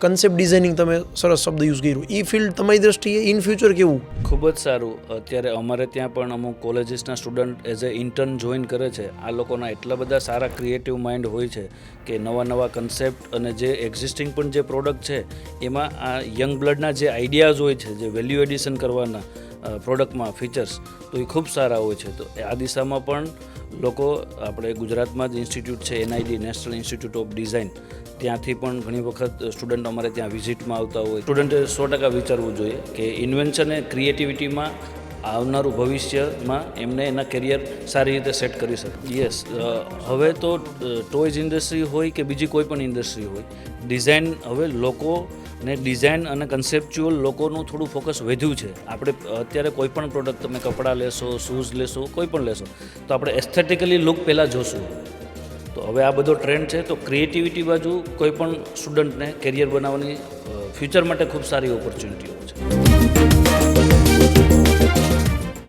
Concept designing તમે સરસ શબ્દ યુઝ કર્યું, એ ફિલ્ડ તમારી દ્રષ્ટિએ ઇન ફ્યુચર કેવું? ખૂબ જ સારું. અત્યારે અમારે ત્યાં પણ અમુક કોલેજીસના student as a intern join કરે છે. આ લોકોના એટલા બધા સારા ક્રિએટિવ માઇન્ડ હોય છે કે નવા કન્સેપ્ટ અને જે એક્ઝિસ્ટિંગ પણ જે પ્રોડક્ટ છે એમાં આ યંગ બ્લડના જે આઈડિયાઝ હોય છે, જે વેલ્યુ એડિશન કરવાના પ્રોડક્ટમાં ફીચર્સ, તો એ ખૂબ સારા હોય છે. તો આ દિશામાં પણ લોકો, આપણે ગુજરાતમાં જ ઇન્સ્ટિટ્યૂટ છે NID, national institute of design, ત્યાંથી પણ ઘણી વખત સ્ટુડન્ટ અમારે ત્યાં વિઝિટમાં આવતા હોય. સ્ટુડન્ટે 100% વિચારવું જોઈએ કે ઇન્વેન્શન એ ક્રિએટિવિટીમાં આવનારું ભવિષ્યમાં એમને એના કેરિયર સારી રીતે સેટ કરી શકે. યસ, હવે તો ટોયઝ ઇન્ડસ્ટ્રી હોય કે બીજી કોઈ પણ ઇન્ડસ્ટ્રી હોય, ડિઝાઇન હવે લોકોને ડિઝાઇન અને કન્સેપ્ચ્યુઅલ લોકોનું થોડું ફોકસ વધ્યું છે. આપણે અત્યારે કોઈ પણ પ્રોડક્ટ, તમે કપડાં લેશો, શૂઝ લેશો, કોઈ પણ લેશો, તો આપણે એસ્થેટિકલી લુક પહેલાં જોશું. તો હવે આ બધો ટ્રેન્ડ છે. તો ક્રિએટિવિટી બાજુ કોઈ પણ સ્ટુડન્ટને કેરિયર બનાવવાની ફ્યુચર માટે ખૂબ સારી ઓપોર્ચ્યુનિટીઓ છે.